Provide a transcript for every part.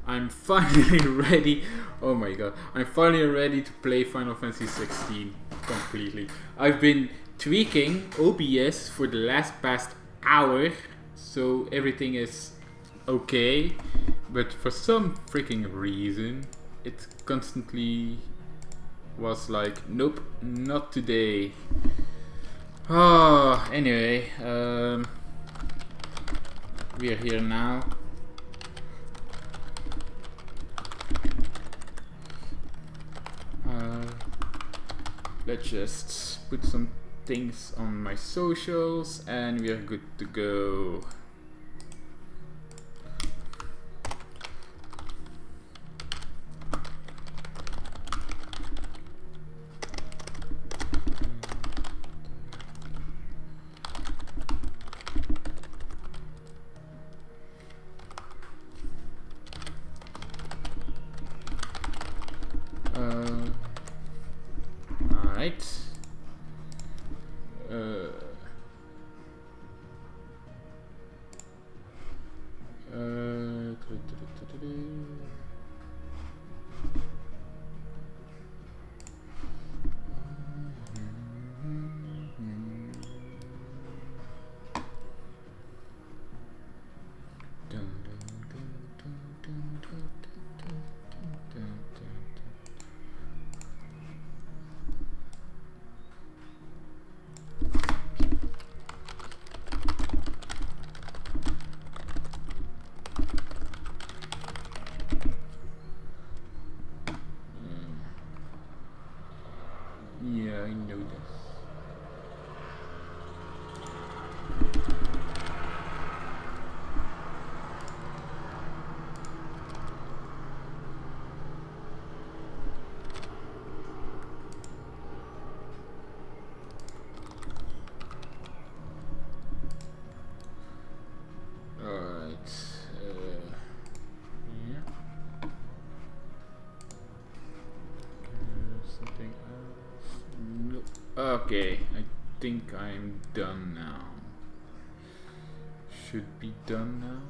I'm finally ready. Oh my god. I'm finally ready to play Final Fantasy 16 completely. I've been tweaking OBS for the past hour, so everything is okay. But for some freaking reason, it constantly was like, nope, not today. Oh, anyway, we are here now. Let's just put some things on my socials and we are good to go. Alright. Yeah, I know this. Alright. Yeah. Something else? Nope. Okay, I think I'm done now. Should be done now.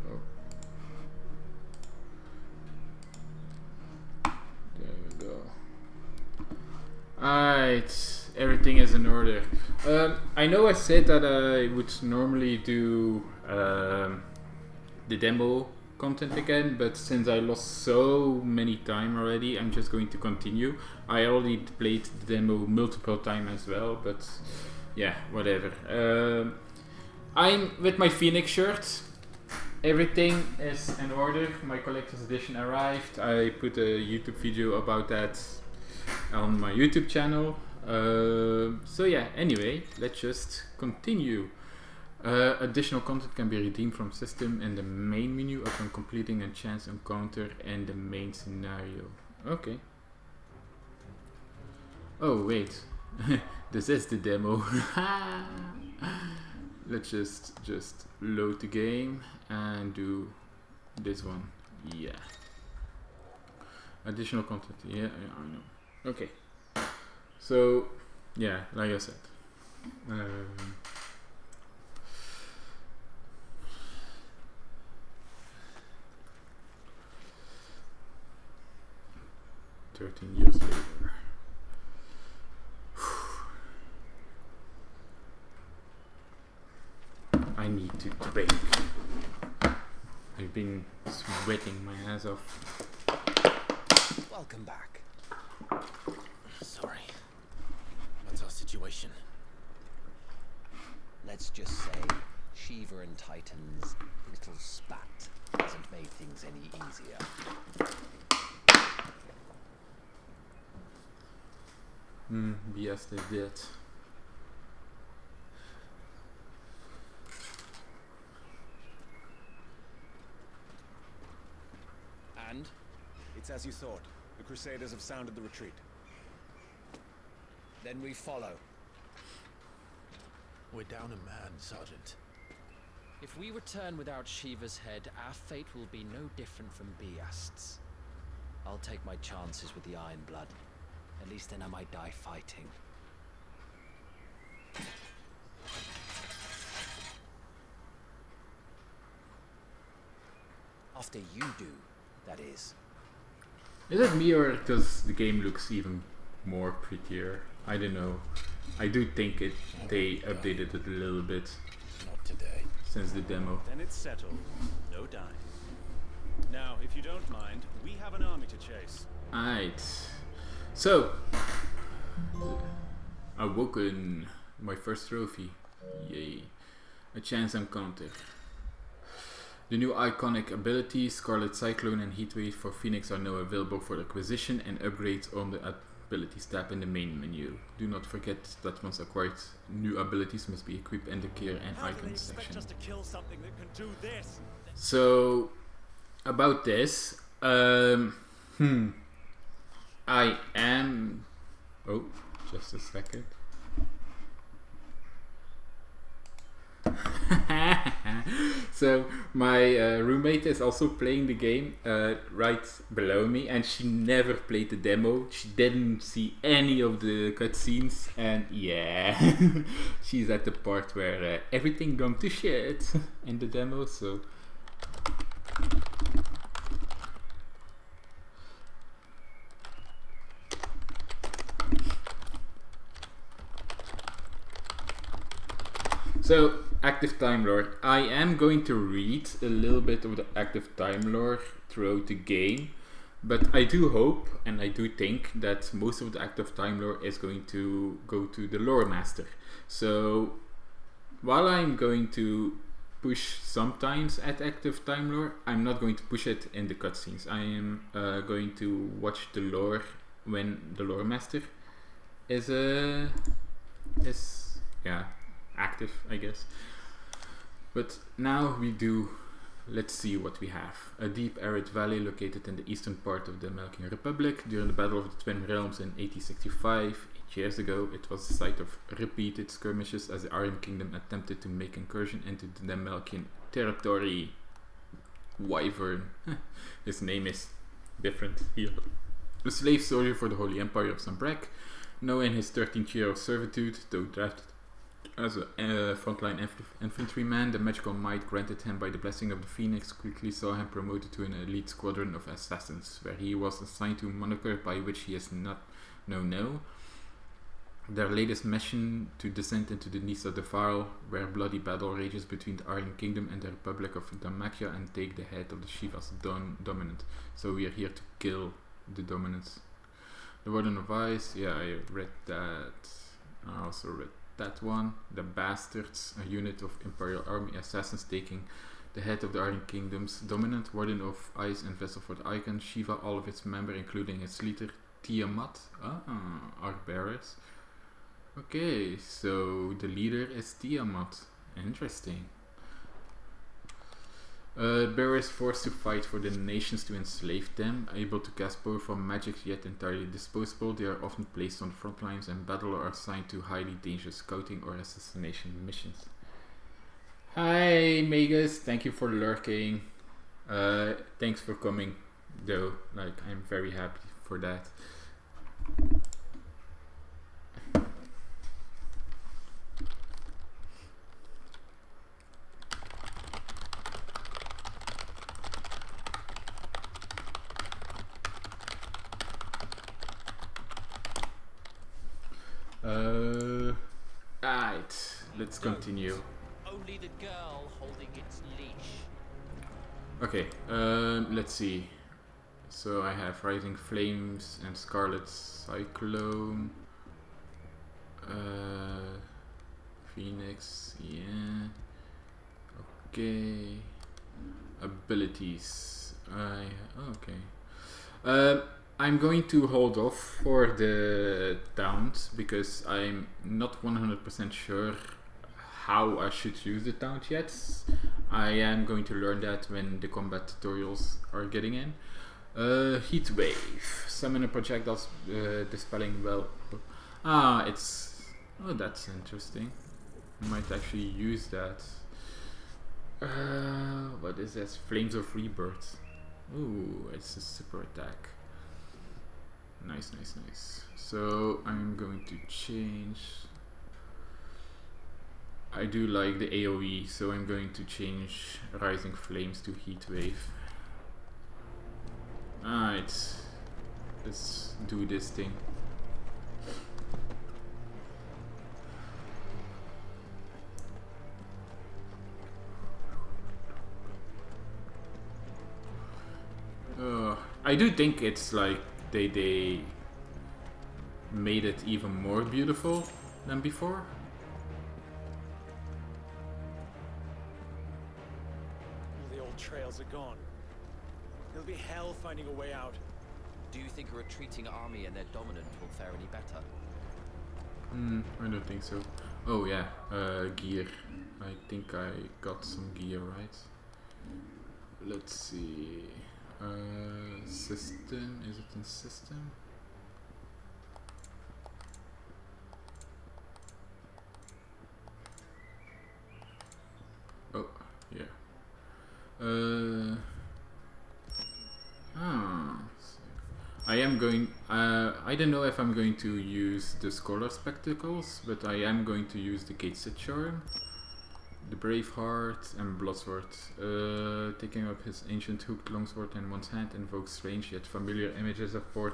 Oh. There we go. Alright, everything is in order. I know I said that I would normally do the demo content again, but since I lost so many time already, I'm just going to continue. I already played the demo multiple times as well, but yeah, whatever. I'm with my Phoenix shirt. Everything is in order. My collector's edition arrived. I put a YouTube video about that on my YouTube channel. So yeah, anyway, let's just continue. Additional content can be redeemed from system in the main menu upon completing a chance encounter in the main scenario. Okay. Oh wait, this is the demo. Let's just load the game and do this one. Yeah. Additional content. Yeah, I know. Okay. So yeah, like I said. 13 years later. I need to drink. I've been sweating my ass off. Welcome back. Sorry. What's our situation? Let's just say Shiva and Titan's little spat hasn't made things any easier. Yes, they did. And? It's as you thought. The Crusaders have sounded the retreat. Then we follow. We're down a man, Sergeant. If we return without Shiva's head, our fate will be no different from Biast's. I'll take my chances with the Iron Blood. At least then I might die fighting. After you do, that is. Is it me or does the game looks even more prettier? I don't know. I do think they updated it a little bit Not today. since the demo. Then it's settled. No dying. Now, if you don't mind, we have an army to chase. Alright. So, Awoken, my first trophy. Yay. A chance encounter. The new iconic abilities Scarlet Cyclone and Heatwave for Phoenix are now available for acquisition and upgrades on the abilities tab in the main menu. Do not forget that once acquired, new abilities must be equipped in the gear and icons section. Us to kill something that can do this? So, about this, I am... Oh, just a second. So my roommate is also playing the game right below me, and she never played the demo. She didn't see any of the cutscenes, and yeah, she's at the part where everything gone to shit in the demo. So Active Time Lore. I am going to read a little bit of the Active Time Lore throughout the game, but I do hope and I do think that most of the Active Time Lore is going to go to the Lore Master. So while I'm going to push sometimes at Active Time Lore, I'm not going to push it in the cutscenes. I am going to watch the lore when the Lore Master is active, I guess. But now let's see what we have. A deep arid valley located in the eastern part of the Melkian Republic. During the Battle of the Twin Realms in 1865, 8 years ago, it was the site of repeated skirmishes as the Aryan Kingdom attempted to make incursion into the Melkian territory. Wyvern. His name is different here. A slave soldier for the Holy Empire of Sambrek, now in his 13th year of servitude, though drafted as a frontline infantryman, the magical might granted him by the blessing of the Phoenix quickly saw him promoted to an elite squadron of assassins, where he was assigned to a moniker by which he is not known. Their latest mission to descend into the Nisa Defile, where bloody battle rages between the Aryan Kingdom and the Republic of Damakia, and take the head of the Shiva's dominant. So we are here to kill the dominants. The Warden of Ice, yeah, I read that. I also read that one. The Bastards, a unit of Imperial Army assassins taking the head of the Aryan Kingdom's dominant. Warden of Ice and Vessel for the Icon. Shiva, all of its members, including its leader Tiamat, are bearers. Okay, so the leader is Tiamat. Interesting. Bearers forced to fight for the nations to enslave them, able to cast powerful magic yet entirely disposable. They are often placed on the front lines in battle or assigned to highly dangerous scouting or assassination missions. Hi Magus, thank you for lurking. Thanks for coming though, like I'm very happy for that. Alright, let's continue. Only the girl holding its leash. Okay, let's see. So I have Rising Flames and Scarlet Cyclone. Phoenix, yeah. Okay. Abilities. Okay. I'm going to hold off for the taunt because I'm not 100% sure how I should use the taunt yet. I am going to learn that when the combat tutorials are getting in. Heat Wave. Summon a projectile dispelling well. That's interesting. I might actually use that. What is this? Flames of Rebirth. Ooh, it's a super attack. Nice, nice, nice. So I'm going to change. I do like the AoE, so I'm going to change Rising Flames to Heat Wave. Alright, let's do this thing. I do think it's like they made it even more beautiful than before. All the old trails are gone. It'll be hell finding a way out. Do you think a retreating army and their dominant will fare any better? I don't think so. Oh yeah, gear. I think I got some gear, right? Let's see. System. Is it in system? Oh, yeah. I am going. I don't know if I'm going to use the Scholar Spectacles, but I am going to use the Gateshead Charm, the Braveheart, and Bloodsword. Taking up his ancient hooked longsword in one's hand invokes strange yet familiar images of four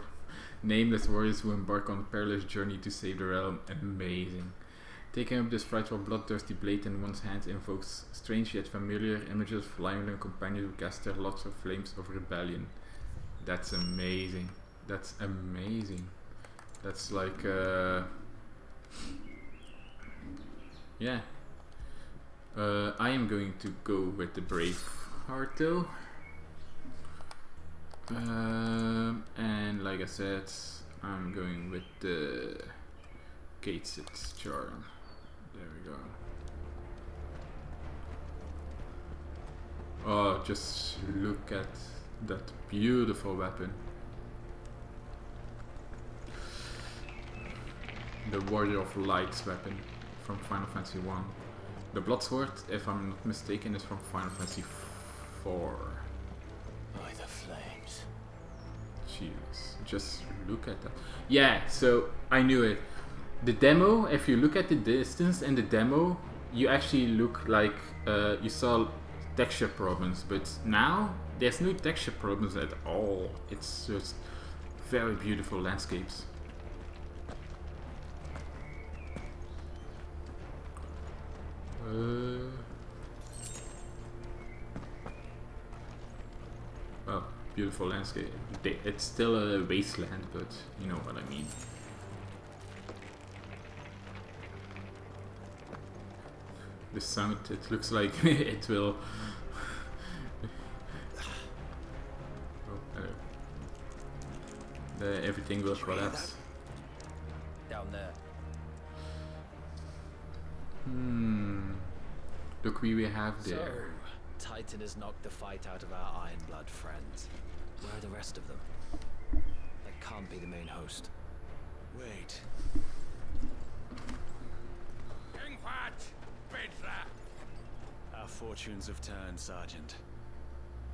nameless warriors who embark on a perilous journey to save the realm. Amazing. Taking up this frightful bloodthirsty blade in one's hand invokes strange yet familiar images of lion companions who cast their lots of flames of rebellion. That's amazing. That's amazing. That's like yeah. I am going to go with the Braveheart though. And like I said, I'm going with the Gateshead Charm. There we go. Oh, just look at that beautiful weapon. The Warrior of Light's weapon from Final Fantasy 1. The Bloodsword, if I'm not mistaken, is from Final Fantasy 4. By the flames. Jeez, just look at that. Yeah, so I knew it. The demo, if you look at the distance in the demo, you actually look like you saw texture problems, but now there's no texture problems at all. It's just very beautiful landscapes. Well, beautiful landscape. It's still a wasteland, but you know what I mean. The sound, it looks like it will. Oh, hello. Everything will collapse. Down there. Look who we have there. So, Titan has knocked the fight out of our Ironblood friends. Where are the rest of them? That can't be the main host. Wait. Our fortunes have turned, Sergeant.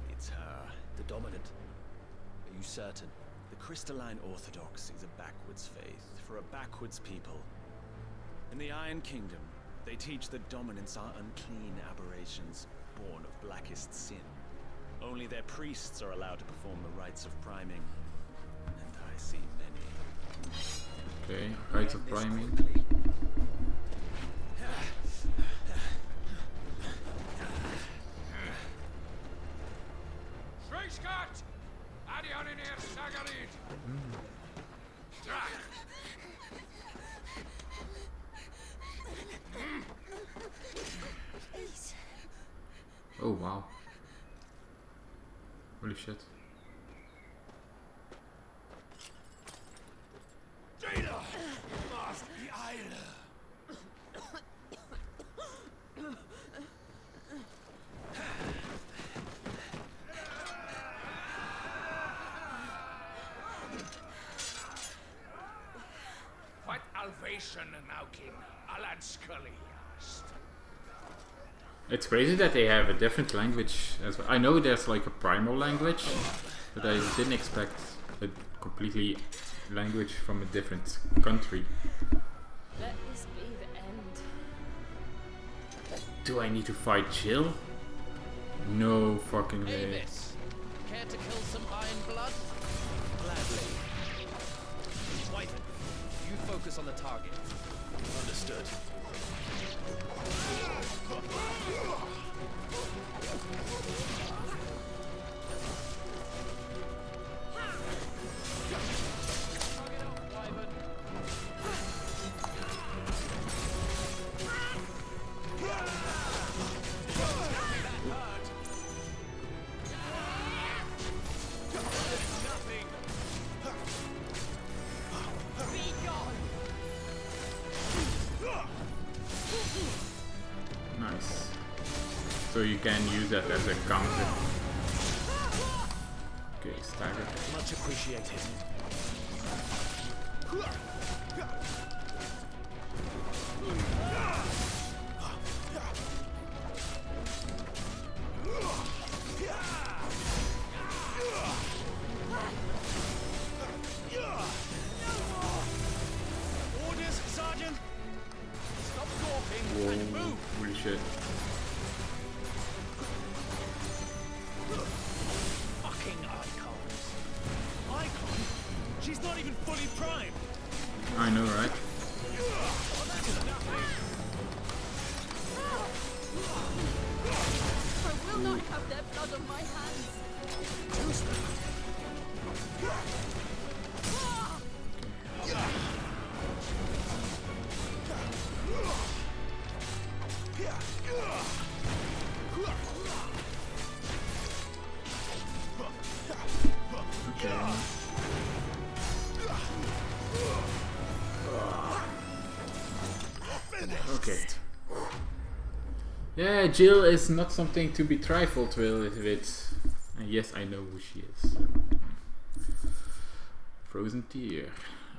It's her. The dominant. Are you certain? The Crystalline Orthodox is a backwards faith for a backwards people. In the Iron Kingdom, they teach that dominants are unclean aberrations, born of blackest sin. Only their priests are allowed to perform the rites of priming. And I see many. Okay, rites of priming. Oh wow. Holy shit. What Alvation now King Alan Scully asked. It's crazy that they have a different language as well. I know there's like a primal language, but I didn't expect a completely language from a different country. Let this be the end. Do I need to fight Jill? No fucking way. Avis, care to kill some iron blood? Gladly. Wyvern, you focus on the target. Understood. Target up, Wyvern. Nice. So you can use that as a counter. Okay, stagger. Much appreciated. Orders, Sergeant! Stop gawping and Whoa, move! holy shit. Fucking icons. Icon? She's not even fully primed. I know, right? I will not have their blood on my hands. Okay. Yeah, Jill is not something to be trifled with. And yes, I know who she is. Frozen tear.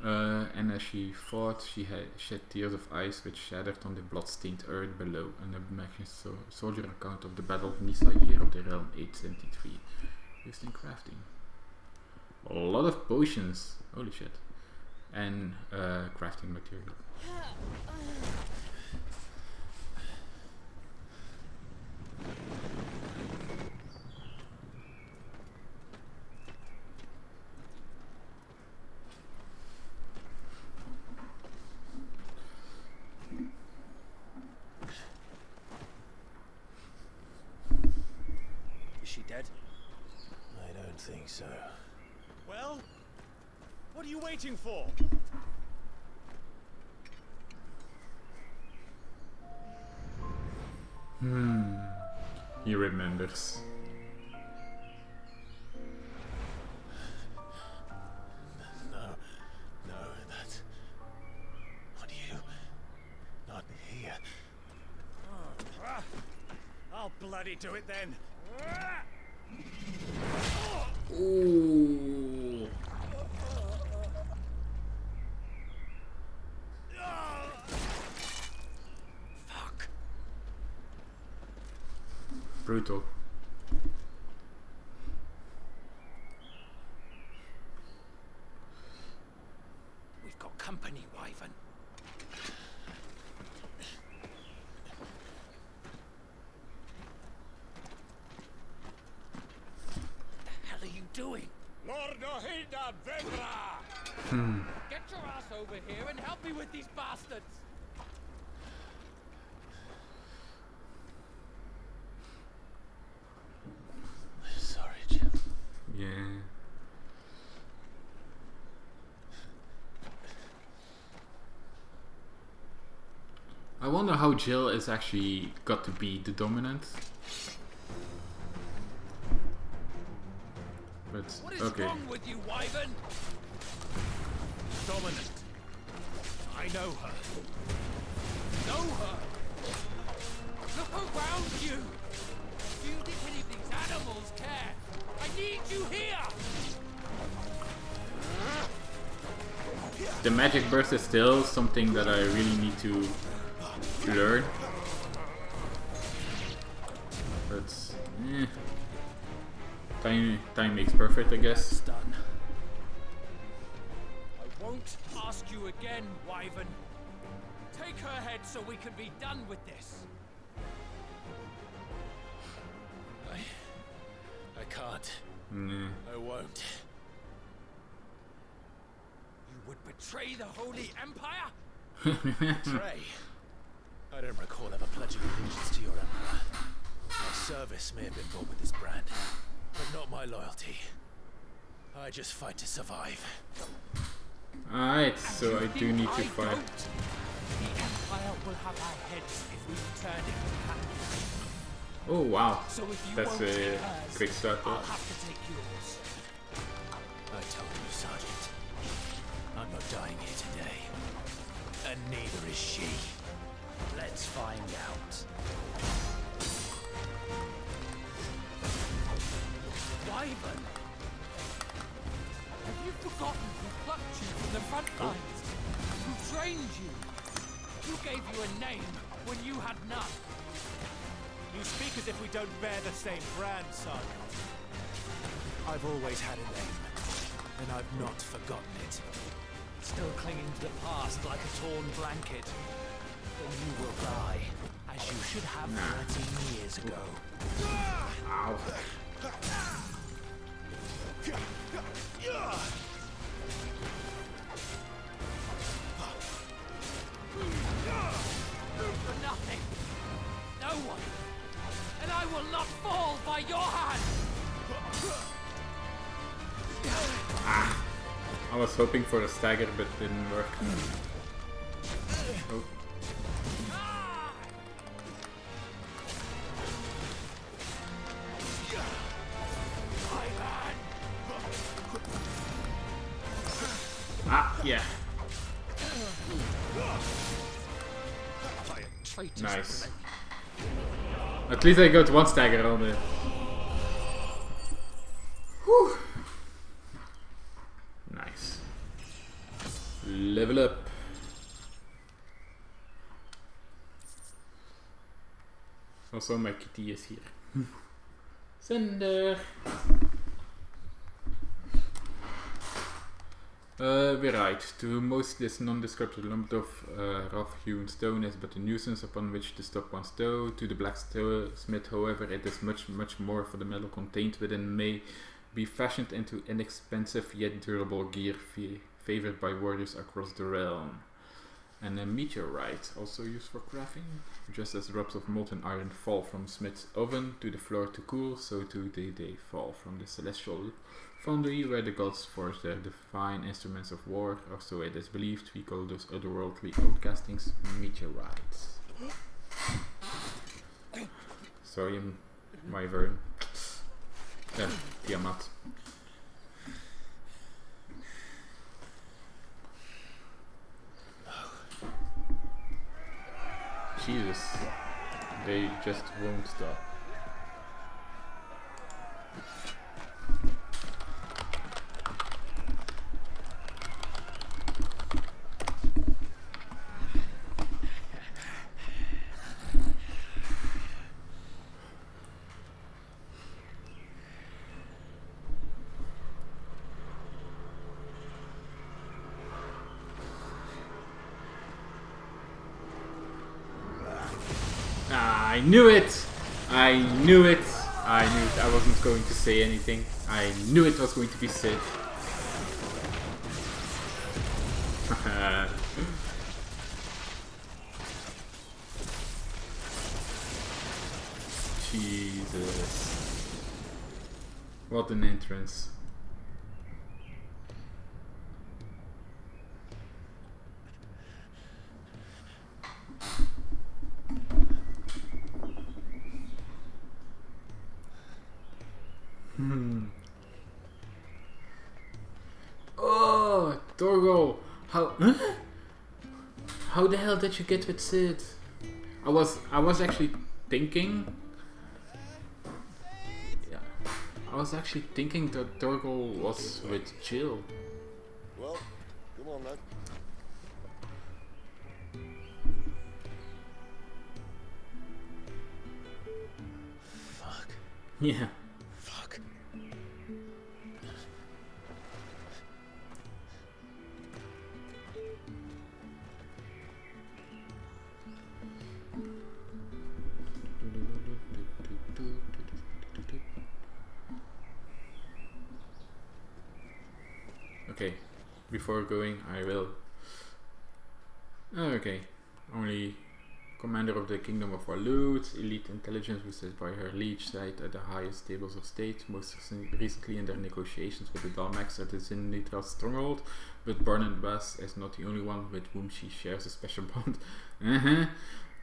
And as she fought, she shed tears of ice which shattered on the blood-stained earth below. An American soldier account of the Battle of Nisa, year of the realm 873. Used in crafting. A lot of potions. Holy shit. And crafting material. Is she dead? I don't think so. Well, what are you waiting for? He remembers. No, that's not you. Not here. I'll bloody do it then. Ooh. Fuck. Brutal. We've got company, Wyvern. What the hell are you doing? Lord Ohida Vedra! Get your ass over here and help me with these bastards! Sorry, Jim. Yeah. I wonder how Jill is actually got to be the dominant. But What is okay. wrong with you, Wyvern? Dominant. I know her. Know her? Look around you! Do you think any of these animals care? I need you here! The magic burst is still something that I really need to learn. But time makes perfect, I guess. Done. I again, Wyvern. Take her head so we can be done with this. I can't. Nah. I won't. You would betray the Holy Empire? Trey. I don't recall ever pledging allegiance to your emperor. My service may have been bought with this brand, but not my loyalty. I just fight to survive. Alright, so I do need to I fight. don't. The Empire will have our heads if we return it to hand. Oh wow, So if you that's won't a take hers, quick start. I'll have to take yours. I told you, Sergeant. I'm not dying here today. And neither is she. Let's find out. Wyvern! Have you forgotten who plucked you from the front lines? Who trained you? Who gave you a name when you had none? You speak as if we don't bear the same brand, Sergeant. I've always had a name, and I've not forgotten it. Still clinging to the past like a torn blanket. Then you will die, as you should have 13 years ago. Ow. For nothing. No one. And I will not fall by your hand. I was hoping for a stagger, but didn't work. Oh. Ah, yeah. Nice. At least I got one stagger on it. Whew. Nice. Level up. Also, my kitty is here. Sender. We write, to most this nondescript lump of rough-hewn stone is but a nuisance upon which to stop one's toe. To the blacksmith, however, it is much more, for the metal contained within may be fashioned into inexpensive yet durable gear favored by warriors across the realm. And a meteorite, also used for crafting. Just as drops of molten iron fall from smith's oven to the floor to cool, so too they fall from the celestial foundry where the gods forge their divine instruments of war, or so it is believed. We call those otherworldly outcastings meteorites. Sorry, Wyvern. Tiamat. Jesus, they just won't stop. I knew it! I knew it! I knew it. I wasn't going to say anything. I knew it was going to be Sid. Jesus. What an entrance. Oh, Torgal! How the hell did you get with Sid? I was actually thinking. Yeah, I was actually thinking that Torgal was with Jill. Well, come on then. Fuck. Yeah. Fuck. Okay, before going, I will. Okay, only commander of the Kingdom of Walut, elite intelligence was set by her liege side at the highest tables of state, most recently in their negotiations with the Dalmacs at the Zinitra stronghold, but Barnabas is not the only one with whom she shares a special bond.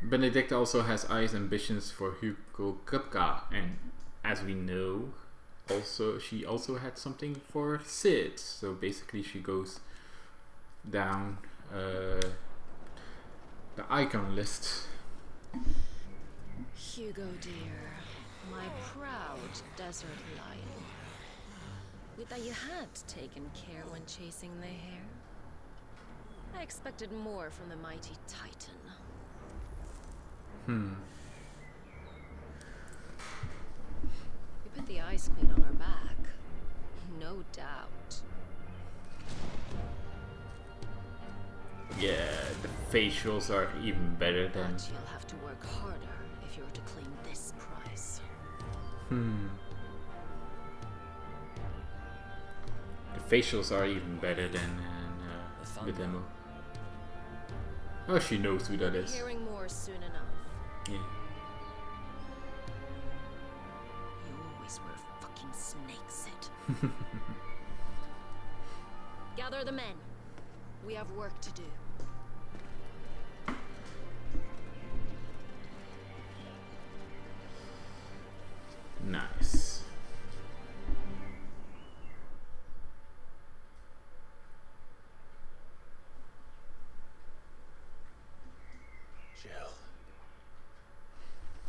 Benedict also has eyes ambitions for Hugo Krupka, and as we know, she also had something for Sid, so basically she goes down the icon list. Hugo dear, my proud desert lion. Would that you had taken care when chasing the hare. I expected more from the mighty Titan. We put the Ice Queen on her back. No doubt. Yeah, the facials are even better than. But you'll have to work harder if you're to claim this prize. The facials are even better than the demo. Oh, she knows who that is. Hearing more soon enough. Yeah. You always were fucking snake, Sid. Gather the men. We have work to do. Nice. Jill,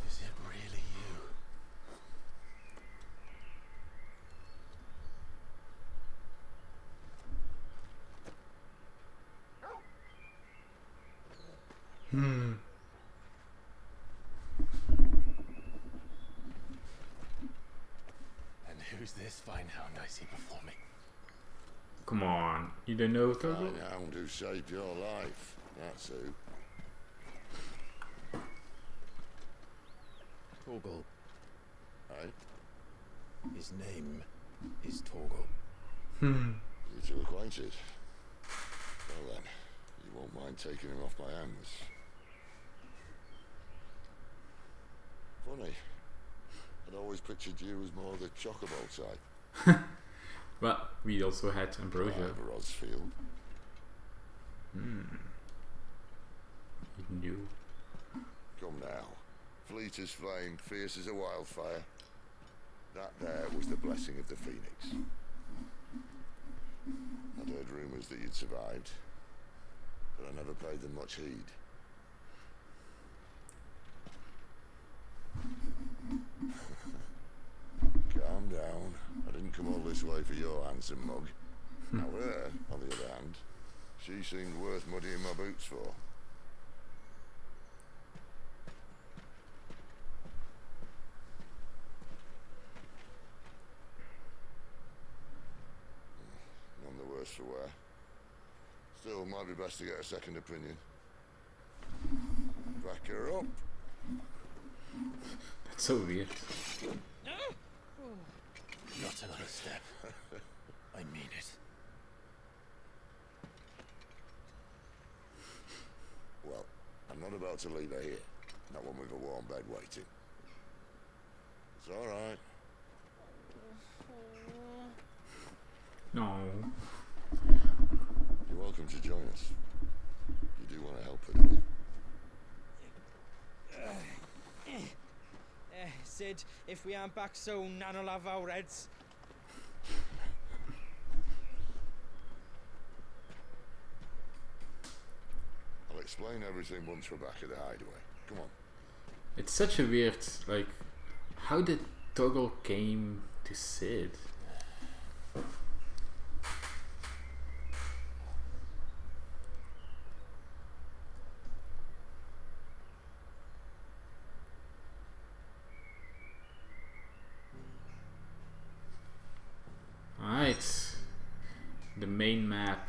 is it really you? And who's this fine hound I see before me? Come on, you don't know Togo? Fine hound who saved your life. That's who. Torgal. Right? His name is Torgal. You two acquainted? Well then, you won't mind taking him off my hands. Funny. I'd always pictured you as more the chocobo type. Well, we also had Ambrosia. Clive Rosfield. You knew. Come now. Fleet as flame, fierce as a wildfire. That there was the blessing of the Phoenix. I'd heard rumours that you'd survived, but I never paid them much heed. Calm down. I didn't come all this way for your handsome mug. Now her, on the other hand, she seemed worth muddying my boots for. None the worse for wear. Still, might be best to get a second opinion. Back her up. That's so weird. Not another step. I mean it. Well, I'm not about to leave her here. Not one with a warm bed waiting. It's all right. No. You're welcome to join us. You do want to help her, don't you? Sid, if we aren't back soon, Nan'll have our heads. I'll explain everything once we're back at the hideaway. Come on. It's such a weird, like, how did Toggle came to Sid? Alright, the main map.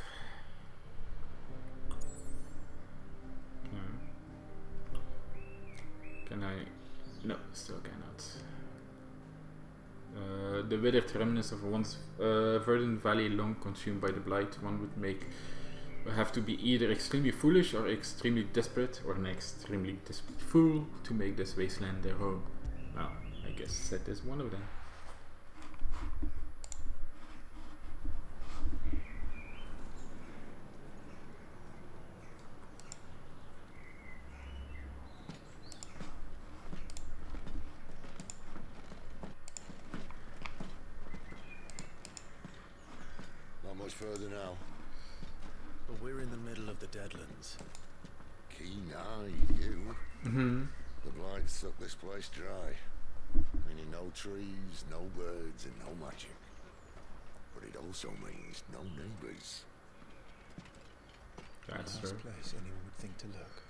Can I? No, still cannot. The withered remnants of a once verdant valley long consumed by the blight. One would have to be either extremely foolish or extremely desperate, or an extremely desperate fool to make this wasteland their home. Well, I guess that is one of them. Not much further now. But we're in the middle of the Deadlands. Keen-eyed, you. Mm-hmm. The blight sucked this place dry. Meaning no trees, no birds, and no magic. But it also means no neighbours. That's Last true. place anyone would think to look.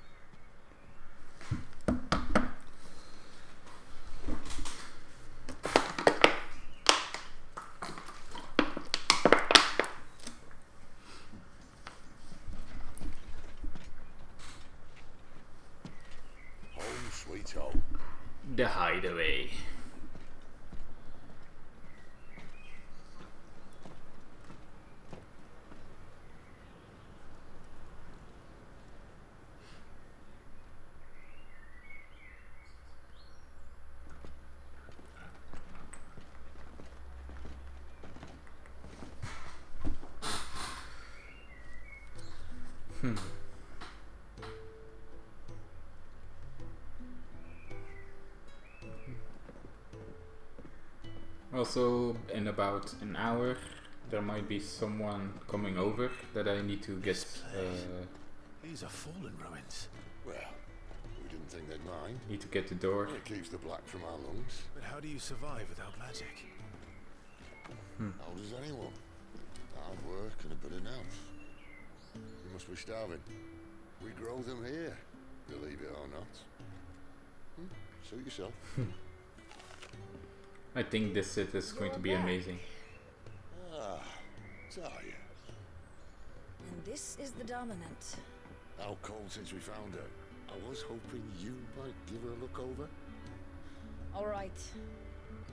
Home sweet home. The Hideaway. Also, in about an hour, there might be someone coming over that I need to get. These are fallen ruins. Well, we didn't think they'd mind. Need to get the door. It keeps the black from our lungs. But how do you survive without magic? How does anyone? Hard work and a bit of nous. You must be starving. We grow them here, believe it or not. Suit yourself. I think this set is going to be amazing. Ah, Talia. And this is the dominant. How cold since we found her. I was hoping you might give her a look over. All right.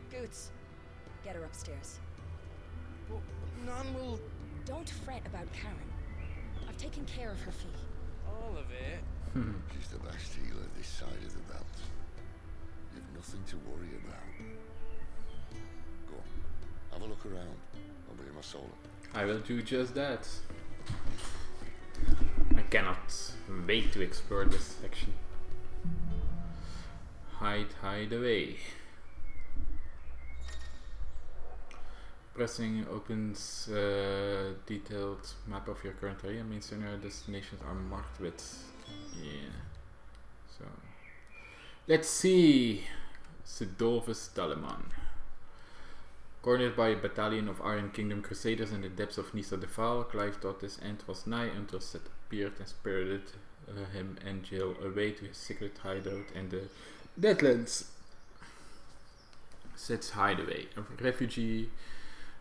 Goots, get her upstairs. Well, none will... Don't fret about Karen. I've taken care of her fee. All of it? She's the best healer this side of the belt. You've nothing to worry about. Go on, have a look around. I'll bring my solar. I will do just that. I cannot wait to explore this section. Hide away. Pressing opens detailed map of your current area. Main center destinations are marked with. Yeah. So let's see. Sidolphus Talaman. Cornered by a battalion of Iron Kingdom Crusaders in the depths of Nisa the Val, Clive thought his end was nigh until Set appeared and spirited him and Jill away to his secret hideout in the Deadlands. Set's hideaway, a refugee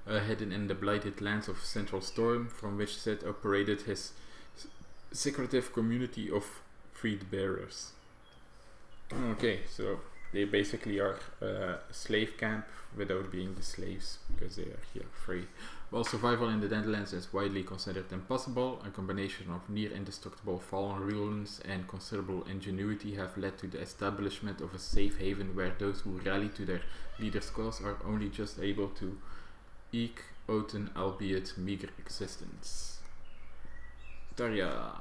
hidden in the blighted lands of Central Storm, from which Set operated his secretive community of freed bearers. Okay, so they basically are a slave camp without being the slaves, because they are here free. While survival in the Deadlands is widely considered impossible, a combination of near indestructible fallen ruins and considerable ingenuity have led to the establishment of a safe haven where those who rally to their leader's cause are only just able to eke out an albeit meager existence. Tarja.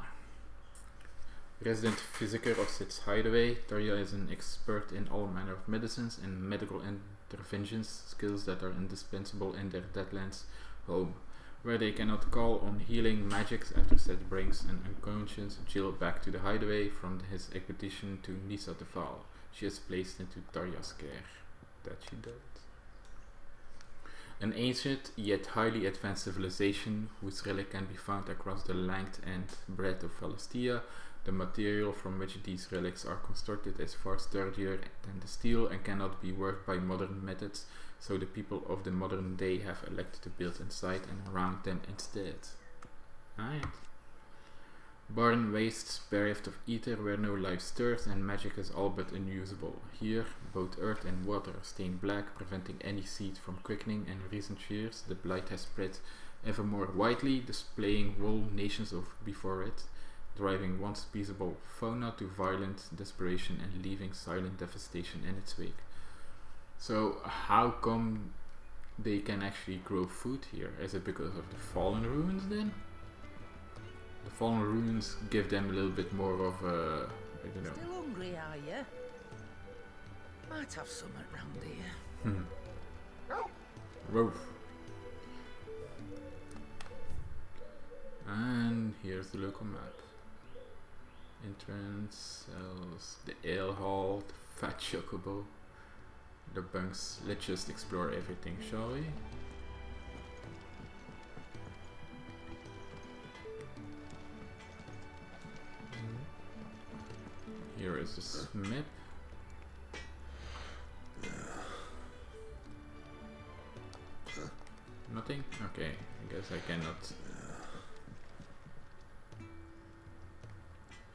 Resident physiker of Sid's hideaway, Tarja is an expert in all manner of medicines and medical interventions, skills that are indispensable in their Deadlands home, where they cannot call on healing magics after Sid brings an unconscious Jill back to the hideaway from his expedition to Nisa the Val. She is placed into Tarja's care. That she did. An ancient yet highly advanced civilization whose relic can be found across the length and breadth of valisthea. The material from which these relics are constructed is far sturdier than the steel and cannot be worked by modern methods, so the people of the modern day have elected to build inside and around them instead. Right. Barren wastes, bereft of ether, where no life stirs, and magic is all but unusable. Here, both earth and water are stained black, preventing any seed from quickening, and in recent years the blight has spread ever more widely, displaying whole nations of before it, driving once peaceable fauna to violent desperation and leaving silent devastation in its wake. So how come they can actually grow food here? Is it because of the fallen ruins then? The fallen ruins give them a little bit more of a, I don't know. Still hungry, are you? Might have something round here. Woof. And here's the local map. Entrance, cells, the ale hall, the fat chocobo, the bunks. Let's just explore everything, shall we? Here is the smith. Nothing? Okay, I guess I cannot.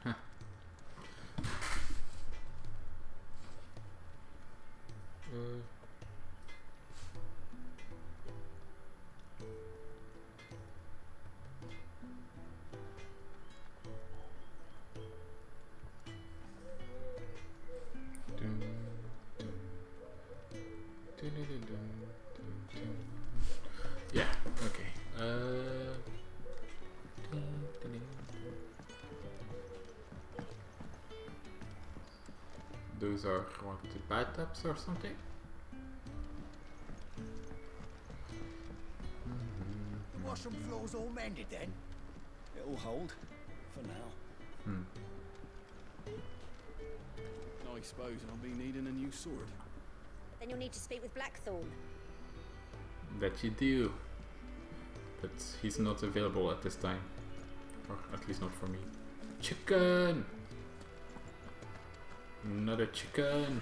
Huh. Yeah, okay. Those are what, the bathtubs or something? Washroom floor's all mended then? It'll hold, for now. I suppose I'll be needing a new sword. Then you'll need to speak with Blackthorn. That you do. But he's not available at this time. Or at least not for me. Chicken! Another chicken!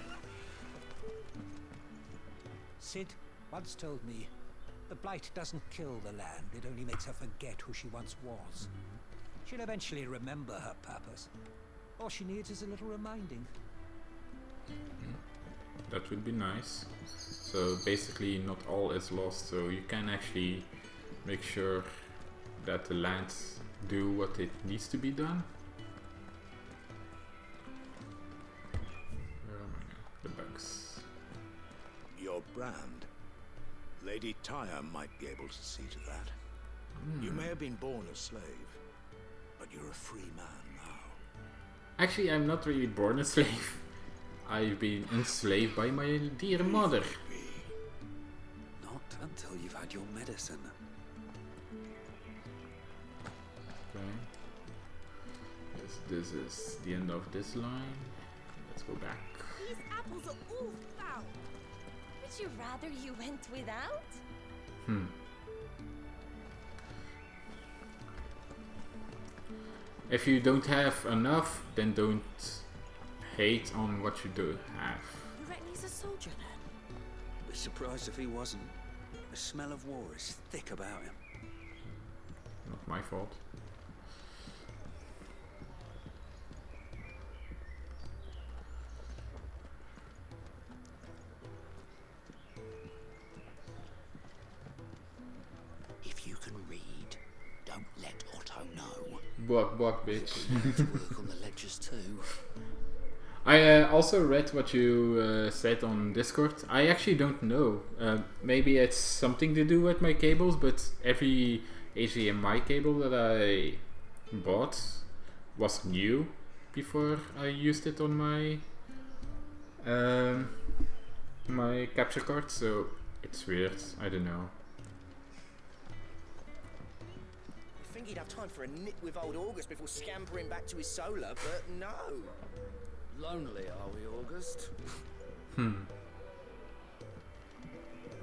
Sid once told me, the blight doesn't kill the land, it only makes her forget who she once was. She'll eventually remember her purpose. All she needs is a little reminding. That would be nice. So basically not all is lost, so you can actually make sure that the lands do what it needs to be done. Where am I now? The bugs. Your brand. Lady Tyre might be able to see to that. You may have been born a slave, but you're a free man now. Actually, I'm not really born a slave. I've been enslaved by my dear mother. Not until you've had your medicine. Okay. Yes, this is the end of this line. Let's go back. These apples are all foul. Would you rather you went without? If you don't have enough, then don't hate on what you do have. You reckon he's a soldier then? Be surprised if he wasn't. The smell of war is thick about him. Not my fault. If you can read, don't let Otto know. Buck, bitch. You have to work on the ledgers too. I also read what you said on Discord. I actually don't know. Maybe it's something to do with my cables, but every HDMI cable that I bought was new before I used it on my my capture card, so it's weird. I don't know. You'd think he'd have time for a nip with old August before scampering back to his solar, but no. Lonely, are we, August?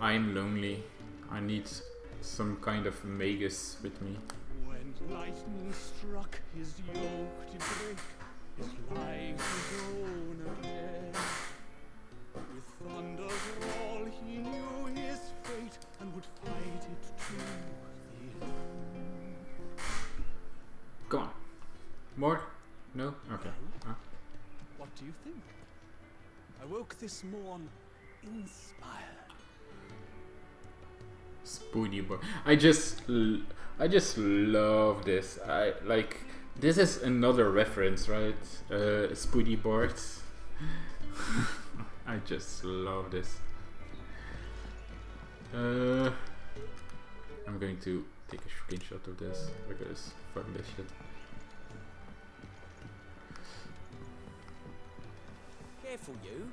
I'm lonely. I need some kind of magus with me. When lightning struck, his yoke did break, his life his own again. With thunder's roll, he knew his fate and would fight it to the end. Go on. More? No? Okay. What do you think? I woke this morn inspired. Spoony boy. I just love this. I like this is another reference, right? Spoony boards. I just love this. I'm going to take a screenshot of this because fuck this shit. Careful, you.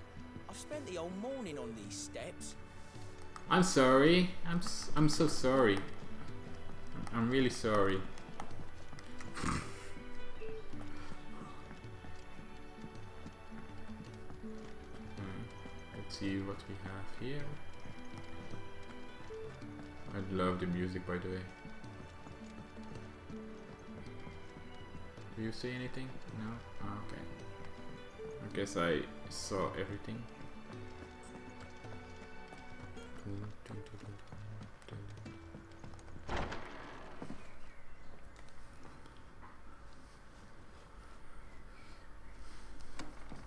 I've spent the whole morning on these steps. I'm sorry. I'm so sorry. I'm really sorry. Let's see what we have here. I love the music, by the way. Do you see anything? No? Oh, okay. I guess I saw everything.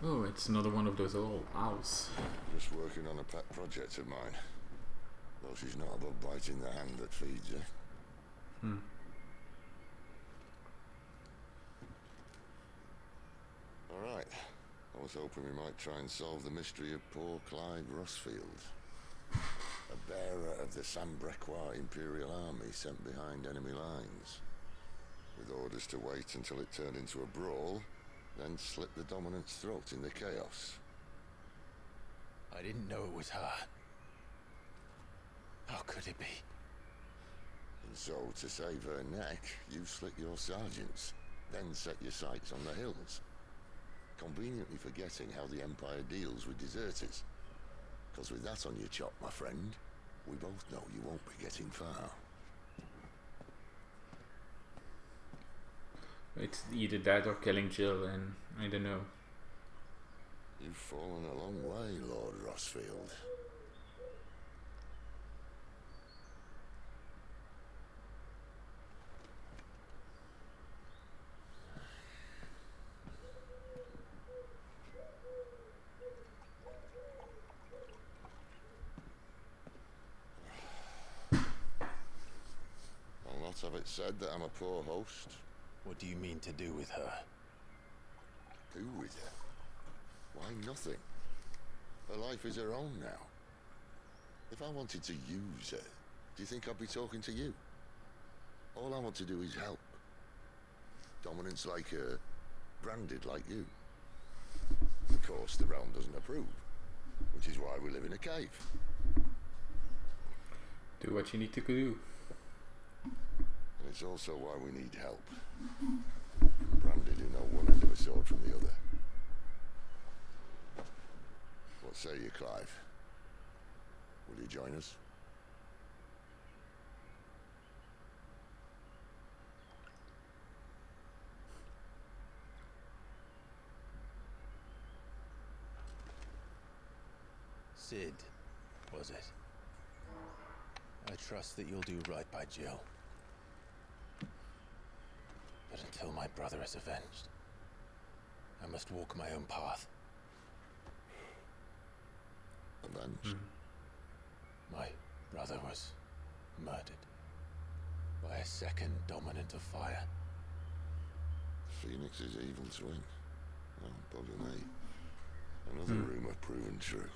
Oh, it's another one of those old owls. Just working on a pet project of mine. Though she's not above biting the hand that feeds her. Alright. I was hoping we might try and solve the mystery of poor Clive Rossfield. A bearer of the Sambrequois Imperial Army sent behind enemy lines. With orders to wait until it turned into a brawl, then slit the dominant's throat in the chaos. I didn't know it was her. How could it be? And so, to save her neck, you slit your sergeants, then set your sights on the hills. Conveniently forgetting how the Empire deals with deserters. Because with that on your chop, my friend, we both know you won't be getting far. It's either that or killing Jill, and I don't know. You've fallen a long way, Lord Rossfield. I'll not have it said that I'm a poor host. What do you mean to do with her? Do with her? Why, nothing. Her life is her own now. If I wanted to use her, do you think I'd be talking to you? All I want to do is help. Dominants like her, branded like you. Of course, the realm doesn't approve, which is why we live in a cave. Do what you need to do. And it's also why we need help. Branded who know one end of a sword from the other. What say you, Clive? Will you join us? Sid, was it? I trust that you'll do right by Jill. But until my brother is avenged, I must walk my own path. Avenged? My brother was murdered by a second dominant of fire. Phoenix's evil twin. Oh, bugger me. Another rumor proven true.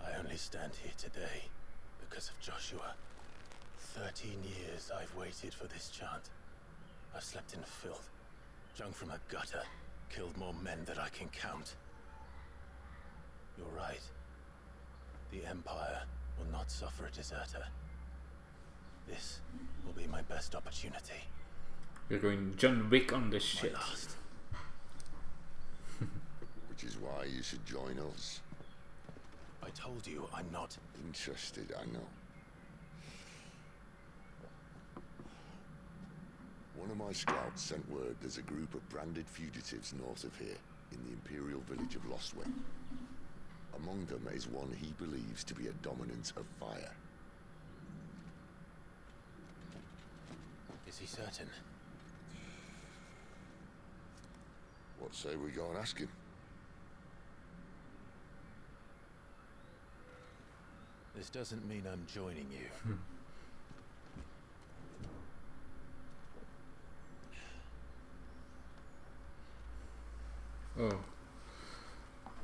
I only stand here today because of Joshua. 13 years I've waited for this chance. I've slept in filth, drunk from a gutter, killed more men than I can count. You're right. The Empire will not suffer a deserter. This will be my best opportunity. We're going John Wick on this shit. Last. Which is why you should join us. I told you I'm not interested, I know. One of my scouts sent word there's a group of branded fugitives north of here, in the Imperial village of Lostwing. Among them is one he believes to be a dominant of fire. Is he certain? What say we go and ask him? This doesn't mean I'm joining you. Oh.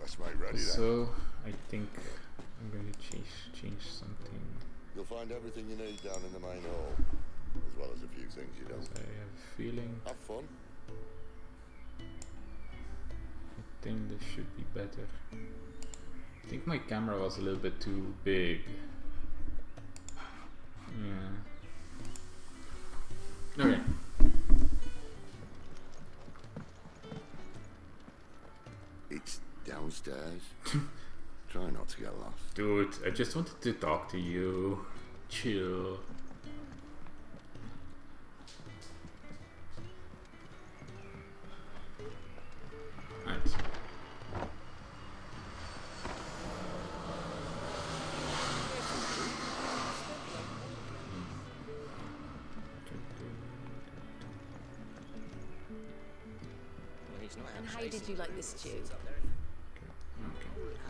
Let's make ready then. So I think I'm going to change something. You'll find everything you need down in the main hall, as well as a few things you don't. I have a feeling. Have fun. I think this should be better. I think my camera was a little bit too big. Yeah. Okay. It's downstairs. Try not to get lost. Dude, I just wanted to talk to you. Chill. Right. And how did you like this stew? Okay.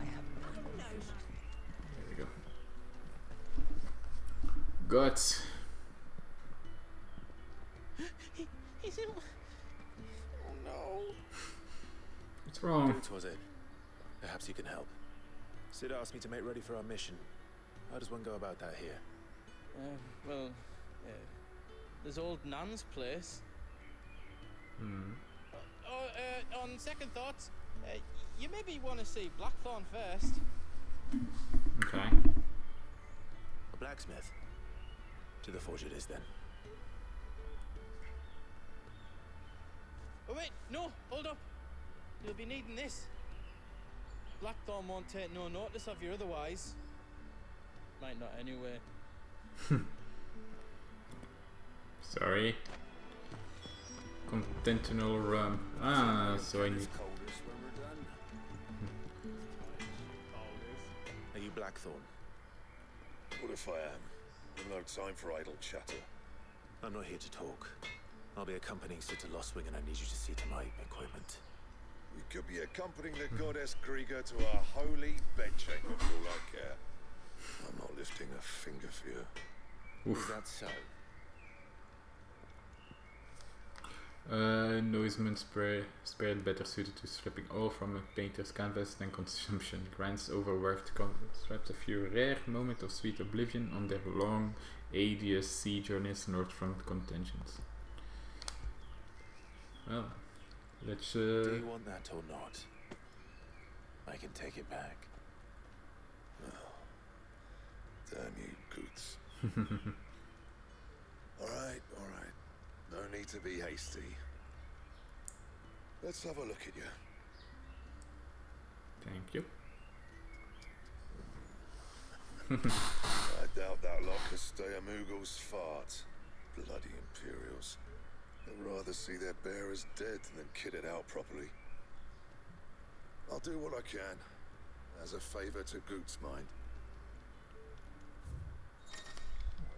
I have no There we go. Guts. He's in. Oh no. What's wrong? What was it? Perhaps you can help. Sid asked me to make ready for our mission. How does one go about that here? Well, there's old Nan's place. On second thoughts, you maybe want to see Blackthorn first. Okay. A blacksmith. To the forge it is then. Oh wait, no, hold up. You'll be needing this. Blackthorn won't take no notice of you otherwise. Might not anyway. Sorry. Continental rum. So I need. Are you Blackthorn? What if I am? I've no time for idle chatter. I'm not here to talk. I'll be accompanying Sid to Lostwing, and I need you to see to my equipment. We could be accompanying the goddess Krieger to our holy bedchamber for all I care. I'm not lifting a finger for you. Is that so? Noiseman spirit better suited to stripping oil from a painter's canvas than consumption. Grants overworked construct a few rare moments of sweet oblivion on their long, arduous sea journeys north from contentions. Well, let's. Do you want that or not? I can take it back. Oh, damn you, Goots. Alright. No need to be hasty. Let's have a look at you. Thank you. I doubt that lot could stay a Moogle's fart. Bloody Imperials. They'd rather see their bearers dead than kitted out properly. I'll do what I can, as a favour to Goot's mind.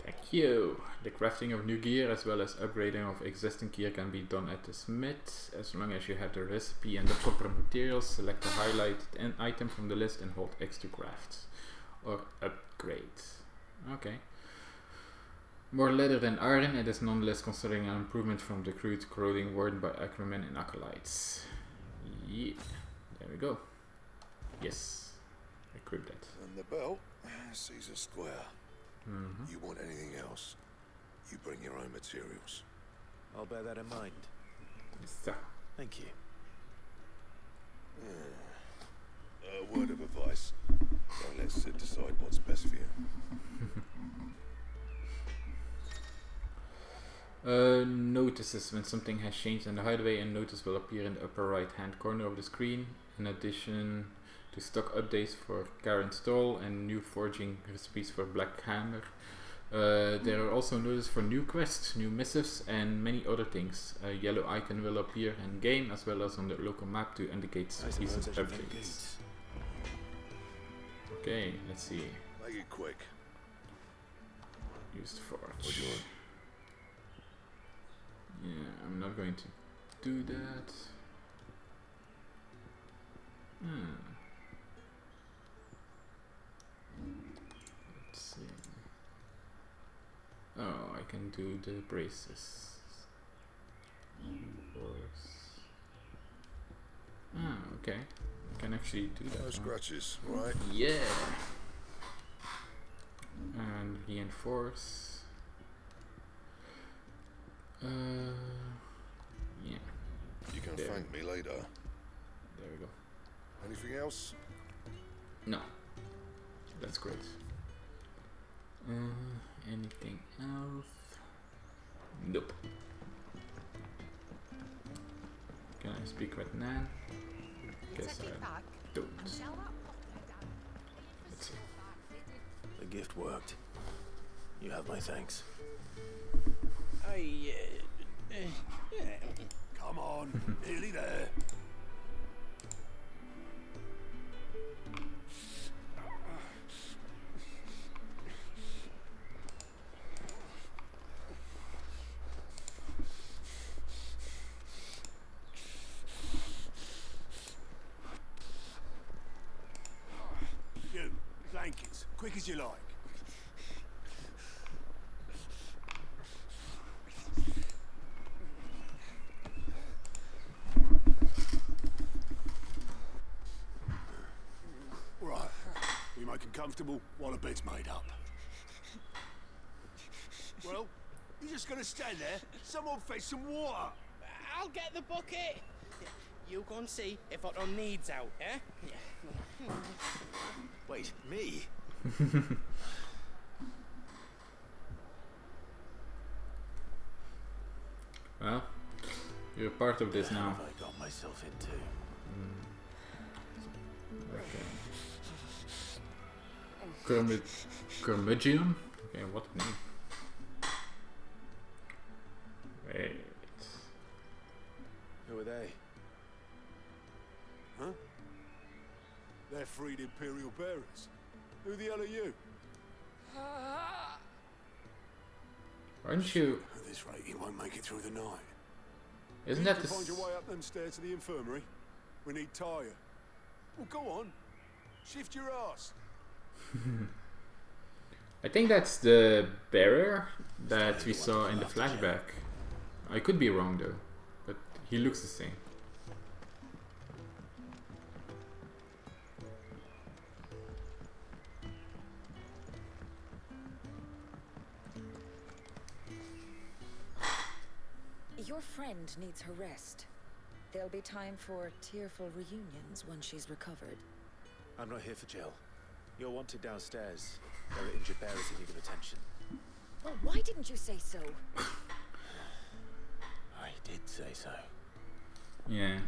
Thank you. The crafting of new gear as well as upgrading of existing gear can be done at the smith. As long as you have the recipe and the proper materials, select the highlighted item from the list and hold X to craft or upgrade. Okay. More leather than iron, it is nonetheless considering an improvement from the crude clothing worn by Ackermen and Acolytes. Yeah, there we go. Yes, equip that. And the belt, Caesar Square. You want anything else, you bring your own materials. I'll bear that in mind. Yes, sir. Thank you. A word of advice. Don't let Sid decide what's best for you. Notices. When something has changed in the hideaway, a notice will appear in the upper right hand corner of the screen. In addition to stock updates for Karen's stall and new forging recipes for Black Hammer, there are also notices for new quests, new missives and many other things. A yellow icon will appear in game as well as on the local map to indicate recent updates. Okay, let's see. Make it quick. Use the forge. What do you want? Yeah, I'm not going to do that. Let's see. Oh, I can do the braces. Of course. Okay. I can actually do that. No scratches, right? Yeah. And reinforce. Yeah. You can thank me later. There we go. Anything else? No. That's great. Anything else? Nope. Can I speak with Nan? Guess I don't. Let's see. The gift worked. You have my thanks. Come on, nearly there. You, blankets, quick as you like. Right, we make them comfortable while the bed's made up. Well, you're just gonna stand there? Someone fetch some water. I'll get the bucket. You go and see if Otto needs out, eh? Wait, me? Well, you're part of this now. What have I got myself into? Okay. Curmudgeon? Okay, what name? Wait. Who are they? Huh? They're freed Imperial bearers. Who the hell are you? Aren't you? At this rate, you won't make it through the night. Isn't you that the find your way up them stairs to the infirmary? We need Tyre. Well, go on. Shift your ass. I think that's the bearer that we saw in the flashback. I could be wrong though, but he looks the same. Your friend needs her rest. There'll be time for tearful reunions once she's recovered. I'm not here for Jill. You're wanted downstairs. There are injured bearers in need of attention. Well, why didn't you say so? I did say so. Yeah.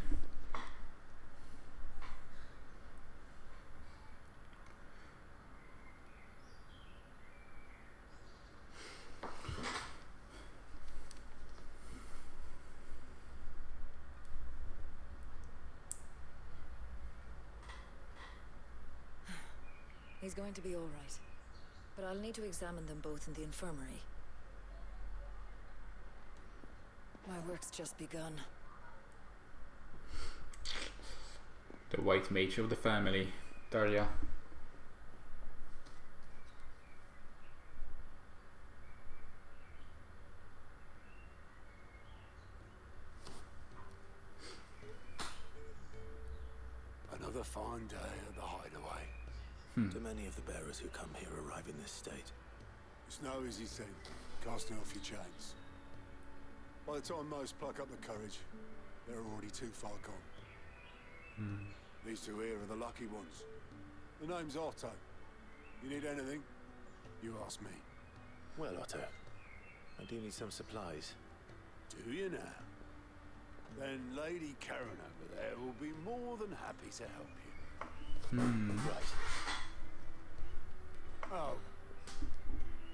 He's going to be all right. But I'll need to examine them both in the infirmary. My work's just begun. The white mage of the family, Tarja. Another fine day at the hideaway. Do many of the bearers who come here arrive in this state? It's no easy thing, casting off your chains. By the time most pluck up the courage, they're already too far gone. These two here are the lucky ones. The name's Otto. You need anything, you ask me. Well, Otto, I do need some supplies. Do you now? Then Lady Karen over there will be more than happy to help you. Right. Oh,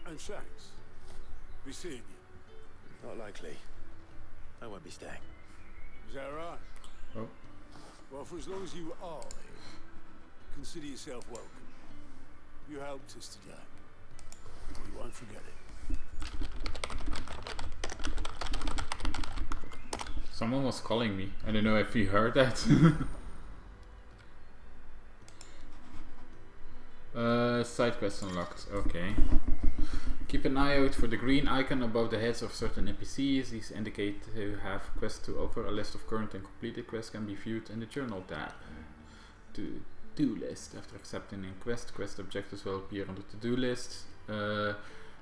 and thanks. Be seeing you. Not likely. I won't be staying. Is that right? Oh. Well, for as long as you are here, consider yourself welcome. You helped us today. We won't forget it. Someone was calling me. I don't know if you heard that. side quests unlocked. Okay. Keep an eye out for the green icon above the heads of certain NPCs. These indicate to have quests to offer. A list of current and completed quests can be viewed in the journal tab. To-do list. After accepting a quest objectives will appear on the to-do list.